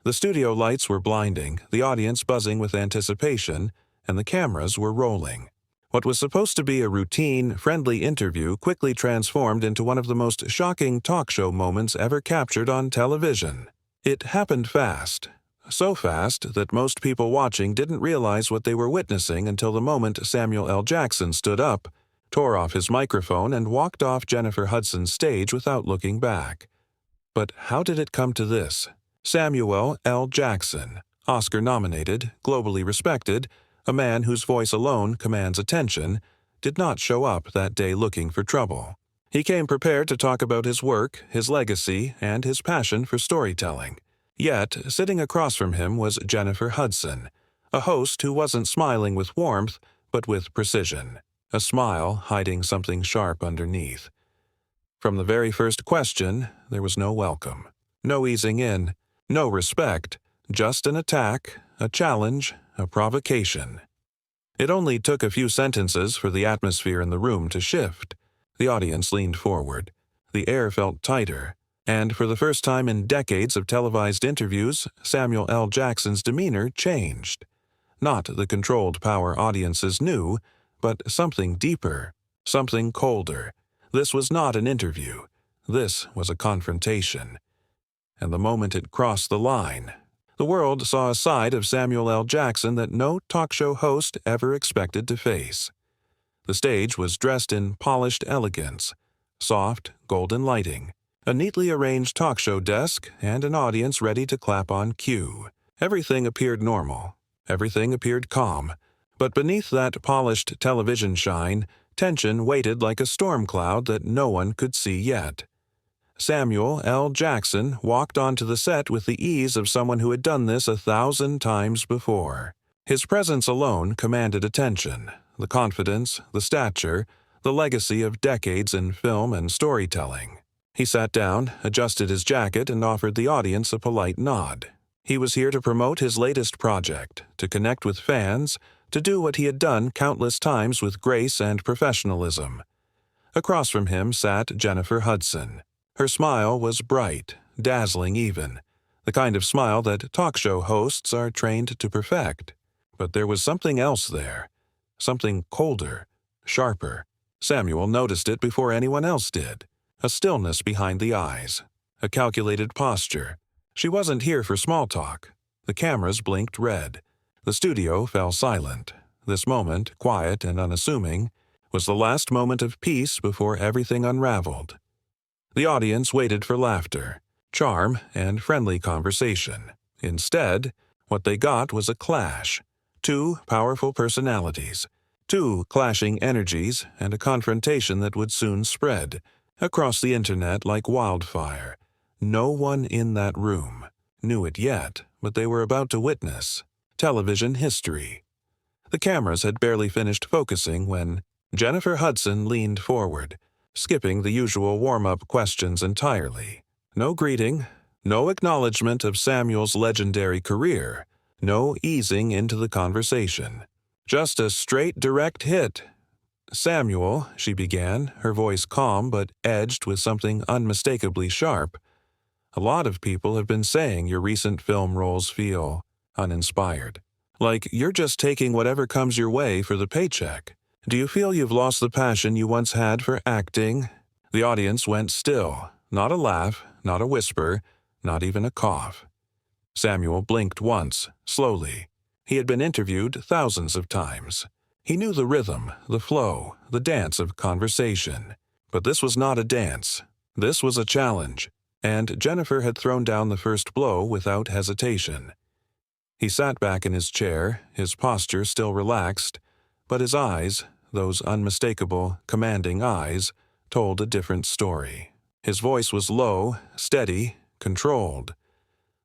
The studio lights were blinding, the audience buzzing with anticipation, and the cameras were rolling. What was supposed to be a routine, friendly interview quickly transformed into one of the most shocking talk show moments ever captured on television. It happened fast. So fast that most people watching didn't realize what they were witnessing until the moment Samuel L. Jackson stood up, tore off his microphone, and walked off Jennifer Hudson's stage without looking back. But how did it come to this? Samuel L. Jackson, Oscar-nominated, globally respected, a man whose voice alone commands attention, did not show up that day looking for trouble. He came prepared to talk about his work, his legacy, and his passion for storytelling. Yet, sitting across from him was Jennifer Hudson, a host who wasn't smiling with warmth, but with precision, a smile hiding something sharp underneath. From the very first question, there was no welcome, no easing in, no respect, just an attack, a challenge, a provocation. It only took a few sentences for the atmosphere in the room to shift. The audience leaned forward. The air felt tighter, and for the first time in decades of televised interviews, Samuel L. Jackson's demeanor changed. Not the controlled power audiences knew, but something deeper, something colder. This was not an interview. This was a confrontation. And the moment it crossed the line, the world saw a side of Samuel L. Jackson that no talk show host ever expected to face. The stage was dressed in polished elegance, soft, golden lighting, a neatly arranged talk show desk, and an audience ready to clap on cue. Everything appeared normal. Everything appeared calm. But beneath that polished television shine, tension waited like a storm cloud that no one could see yet. Samuel L. Jackson walked onto the set with the ease of someone who had done this 1,000 times before. His presence alone commanded attention, the confidence, the stature, the legacy of decades in film and storytelling. He sat down, adjusted his jacket, and offered the audience a polite nod. He was here to promote his latest project, to connect with fans, to do what he had done countless times with grace and professionalism. Across from him sat Jennifer Hudson. Her smile was bright, dazzling even, the kind of smile that talk show hosts are trained to perfect. But there was something else there, something colder, sharper. Samuel noticed it before anyone else did. A stillness behind the eyes, a calculated posture. She wasn't here for small talk. The cameras blinked red. The studio fell silent. This moment, quiet and unassuming, was the last moment of peace before everything unraveled. The audience waited for laughter, charm, and friendly conversation. Instead, what they got was a clash. Two powerful personalities, two clashing energies, and a confrontation that would soon spread across the internet like wildfire. No one in that room knew it yet, but they were about to witness television history. The cameras had barely finished focusing when Jennifer Hudson leaned forward, skipping the usual warm-up questions entirely. No greeting, no acknowledgement of Samuel's legendary career, no easing into the conversation. Just a straight, direct hit. "Samuel," she began, her voice calm but edged with something unmistakably sharp. "A lot of people have been saying your recent film roles feel uninspired. Like you're just taking whatever comes your way for the paycheck. Do you feel you've lost the passion you once had for acting?" The audience went still. Not a laugh, not a whisper, not even a cough. Samuel blinked once, slowly. He had been interviewed thousands of times. He knew the rhythm, the flow, the dance of conversation. But this was not a dance. This was a challenge. And Jennifer had thrown down the first blow without hesitation. He sat back in his chair, his posture still relaxed, but his eyes, those unmistakable, commanding eyes, told a different story. His voice was low, steady, controlled.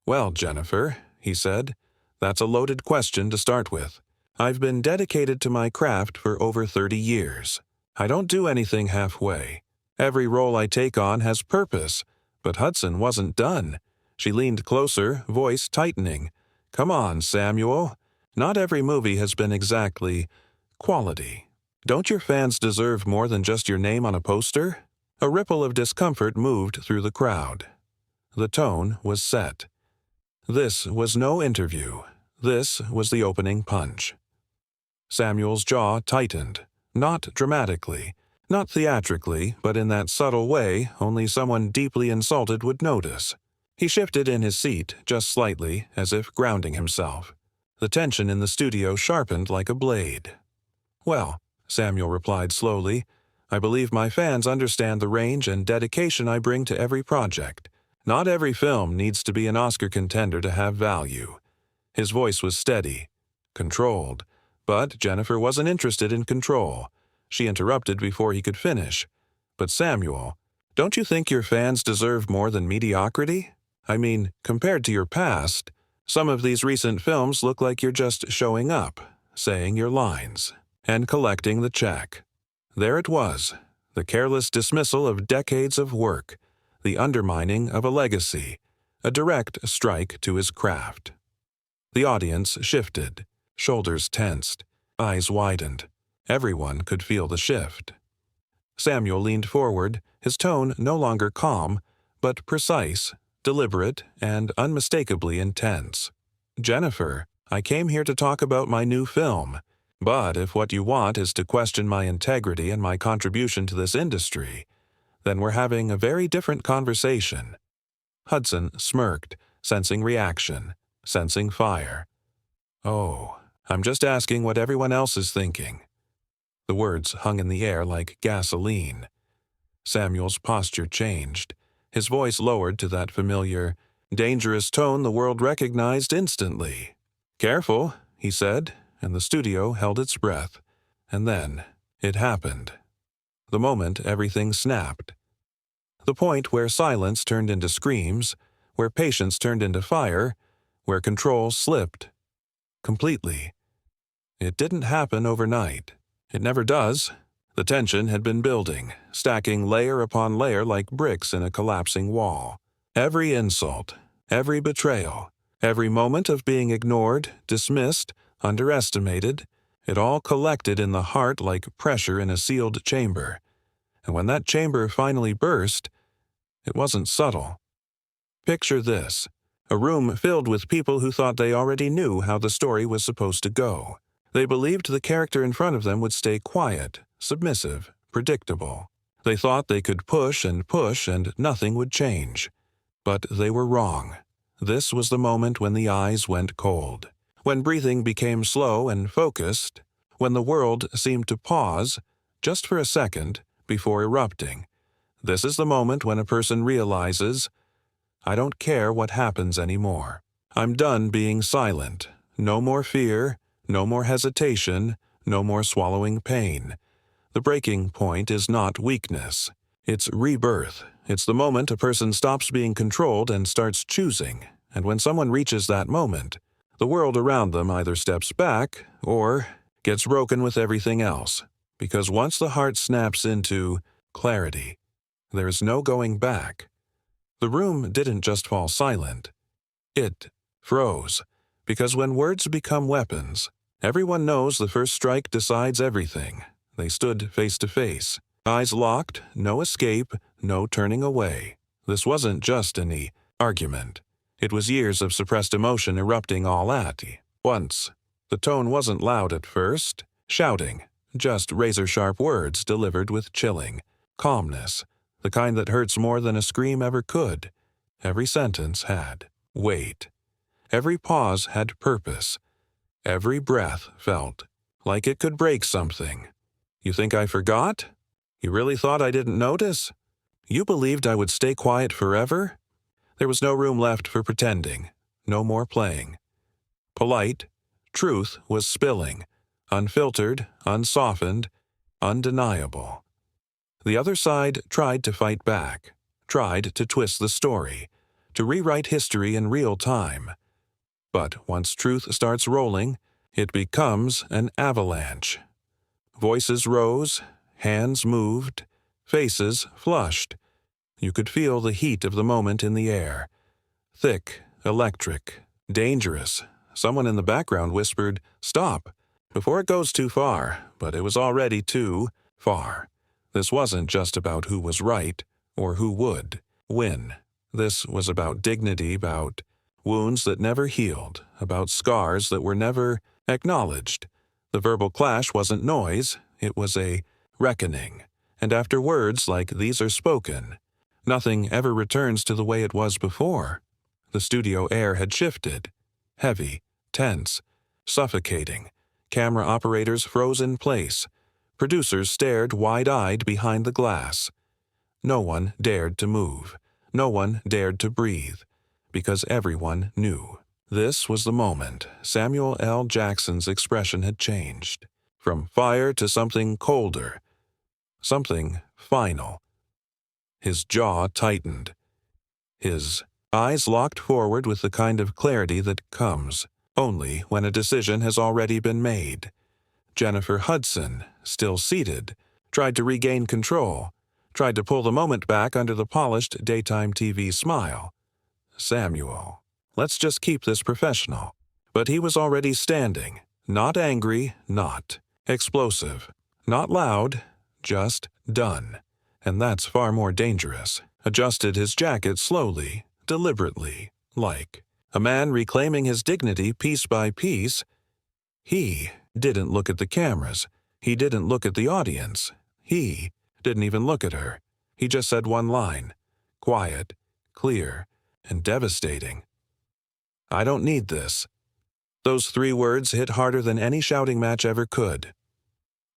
"Well, Jennifer," he said, "that's a loaded question to start with. I've been dedicated to my craft for over 30 years. I don't do anything halfway. Every role I take on has purpose." But Hudson wasn't done. She leaned closer, voice tightening. "Come on, Samuel. Not every movie has been exactly quality. Don't your fans deserve more than just your name on a poster?" A ripple of discomfort moved through the crowd. The tone was set. This was no interview. This was the opening punch. Samuel's jaw tightened, not dramatically, not theatrically, but in that subtle way only someone deeply insulted would notice. He shifted in his seat just slightly, as if grounding himself. The tension in the studio sharpened like a blade. "Well," Samuel replied slowly, "I believe my fans understand the range and dedication I bring to every project. Not every film needs to be an Oscar contender to have value." His voice was steady, controlled, but Jennifer wasn't interested in control. She interrupted before he could finish. "But Samuel, don't you think your fans deserve more than mediocrity? I mean, compared to your past, some of these recent films look like you're just showing up, saying your lines, and collecting the check." There it was, the careless dismissal of decades of work, the undermining of a legacy, a direct strike to his craft. The audience shifted, shoulders tensed, eyes widened. Everyone could feel the shift. Samuel leaned forward, his tone no longer calm, but precise, deliberate, and unmistakably intense. "Jennifer, I came here to talk about my new film. But if what you want is to question my integrity and my contribution to this industry, then we're having a very different conversation." Hudson smirked, sensing reaction, sensing fire. "Oh, I'm just asking what everyone else is thinking." The words hung in the air like gasoline. Samuel's posture changed. His voice lowered to that familiar, dangerous tone the world recognized instantly. "Careful," he said, and the studio held its breath. And then it happened. The moment everything snapped. The point where silence turned into screams, where patience turned into fire, where control slipped. Completely. It didn't happen overnight. It never does. The tension had been building, stacking layer upon layer like bricks in a collapsing wall. Every insult, every betrayal, every moment of being ignored, dismissed, underestimated, it all collected in the heart like pressure in a sealed chamber. And when that chamber finally burst, it wasn't subtle. Picture this: a room filled with people who thought they already knew how the story was supposed to go. They believed the character in front of them would stay quiet, submissive, predictable. They thought they could push and nothing would change. But they were wrong. This was the moment when the eyes went cold, when breathing became slow and focused, when the world seemed to pause, just for a second, before erupting. This is the moment when a person realizes, "I don't care what happens anymore. I'm done being silent. No more fear, no more hesitation, no more swallowing pain." The breaking point is not weakness. It's rebirth. It's the moment a person stops being controlled and starts choosing. And when someone reaches that moment, the world around them either steps back or gets broken with everything else. Because once the heart snaps into clarity, there is no going back. The room didn't just fall silent. It froze. Because when words become weapons, everyone knows the first strike decides everything. They stood face to face, eyes locked, no escape, no turning away. This wasn't just any argument. It was years of suppressed emotion erupting all at once. The tone wasn't loud at first, shouting, just razor-sharp words delivered with chilling calmness, the kind that hurts more than a scream ever could. Every sentence had weight. Every pause had purpose. Every breath felt like it could break something. "You think I forgot? You really thought I didn't notice? You believed I would stay quiet forever?" There was no room left for pretending, no more playing. Polite, truth was spilling, unfiltered, unsoftened, undeniable. The other side tried to fight back, tried to twist the story, to rewrite history in real time. But once truth starts rolling, it becomes an avalanche. Voices rose, hands moved, faces flushed. You could feel the heat of the moment in the air. Thick, electric, dangerous. Someone in the background whispered, "Stop," before it goes too far, but it was already too far. This wasn't just about who was right, or who would win. This was about dignity, about wounds that never healed, about scars that were never acknowledged. The verbal clash wasn't noise, it was a reckoning. And after words like these are spoken, nothing ever returns to the way it was before. The studio air had shifted. Heavy, tense, suffocating. Camera operators froze in place. Producers stared wide-eyed behind the glass. No one dared to move. No one dared to breathe, because everyone knew. This was the moment Samuel L. Jackson's expression had changed, from fire to something colder, something final. His jaw tightened. His eyes locked forward with the kind of clarity that comes only when a decision has already been made. Jennifer Hudson, still seated, tried to regain control, tried to pull the moment back under the polished daytime TV smile. Samuel, let's just keep this professional. But he was already standing, not angry, not explosive, not loud, just done. And that's far more dangerous. Adjusted his jacket slowly, deliberately, like a man reclaiming his dignity piece by piece. He didn't look at the cameras. He didn't look at the audience. He didn't even look at her. He just said one line, quiet, clear, and devastating. I don't need this. Those 3 words hit harder than any shouting match ever could.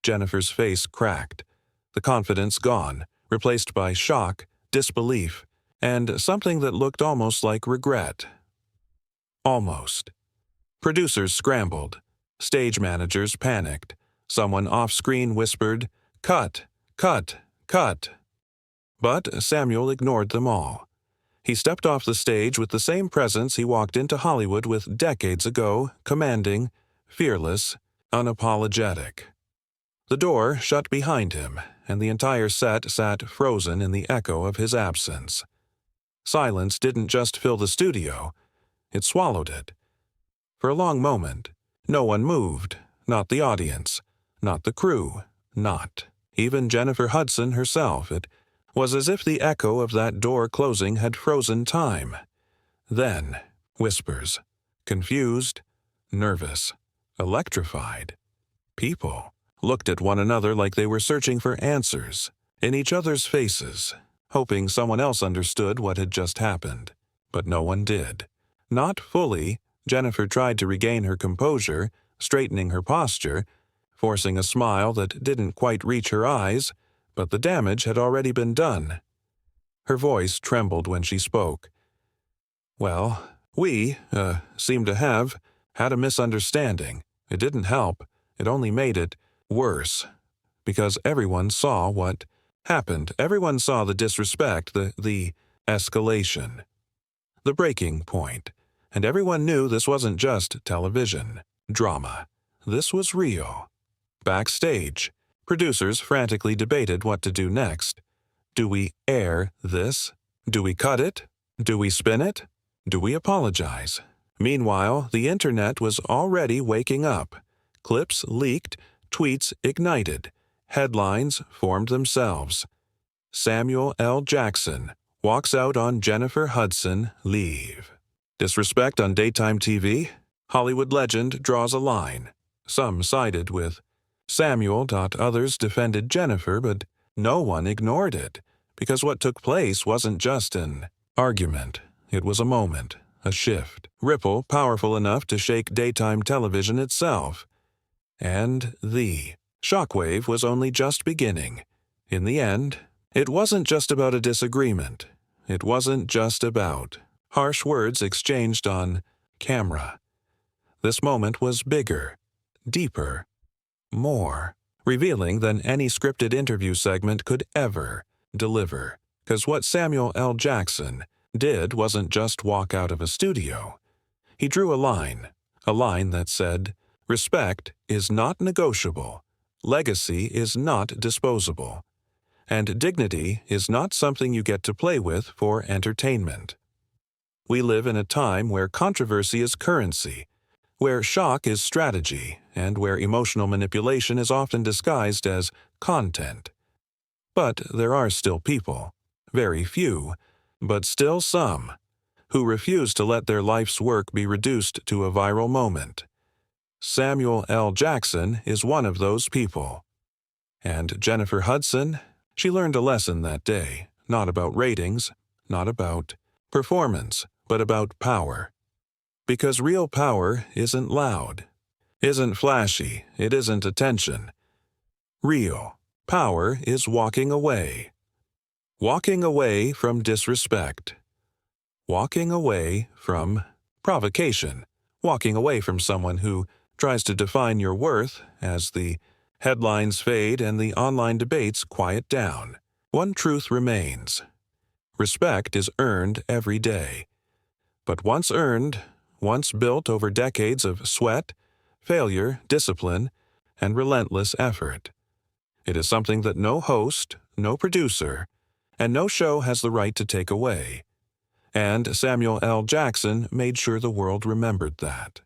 Jennifer's face cracked, the confidence gone, replaced by shock, disbelief, and something that looked almost like regret. Almost. Producers scrambled. Stage managers panicked. Someone off-screen whispered, "Cut, cut, cut." But Samuel ignored them all. He stepped off the stage with the same presence he walked into Hollywood with decades ago, commanding, fearless, unapologetic. The door shut behind him, and the entire set sat frozen in the echo of his absence. Silence didn't just fill the studio, it swallowed it. For a long moment, no one moved, not the audience, not the crew, not even Jennifer Hudson herself. It was as if the echo of that door closing had frozen time. Then, whispers, confused, nervous, electrified. People looked at one another like they were searching for answers, in each other's faces, hoping someone else understood what had just happened. But no one did. Not fully. Jennifer tried to regain her composure, straightening her posture, forcing a smile that didn't quite reach her eyes, but the damage had already been done. Her voice trembled when she spoke. Well, we seem to have had a misunderstanding. It didn't help. It only made it worse. Because everyone saw what happened. Everyone saw the disrespect, the escalation, the breaking point. And everyone knew this wasn't just television, drama. This was real. Backstage, producers frantically debated what to do next. Do we air this? Do we cut it? Do we spin it? Do we apologize? Meanwhile, the internet was already waking up. Clips leaked, tweets ignited. Headlines formed themselves. Samuel L. Jackson walks out on Jennifer Hudson leave. Disrespect on daytime TV? Hollywood legend draws a line. Some sided with Samuel. Others defended Jennifer, but no one ignored it, because what took place wasn't just an argument. It was a moment, a shift, ripple powerful enough to shake daytime television itself. And the shockwave was only just beginning. In the end, it wasn't just about a disagreement. It wasn't just about harsh words exchanged on camera. This moment was bigger, deeper, more revealing than any scripted interview segment could ever deliver. Because what Samuel L. Jackson did wasn't just walk out of a studio. He drew a line that said, respect is not negotiable, legacy is not disposable, and dignity is not something you get to play with for entertainment. We live in a time where controversy is currency, where shock is strategy, and where emotional manipulation is often disguised as content. But there are still people, very few, but still some, who refuse to let their life's work be reduced to a viral moment. Samuel L. Jackson is one of those people. And Jennifer Hudson, she learned a lesson that day, not about ratings, not about performance, but about power. Because real power isn't loud, isn't flashy, it isn't attention. Real power is walking away. Walking away from disrespect. Walking away from provocation. Walking away from someone who tries to define your worth as the headlines fade and the online debates quiet down. One truth remains. Respect is earned every day. But once earned, once built over decades of sweat, failure, discipline, and relentless effort, it is something that no host, no producer, and no show has the right to take away. And Samuel L. Jackson made sure the world remembered that.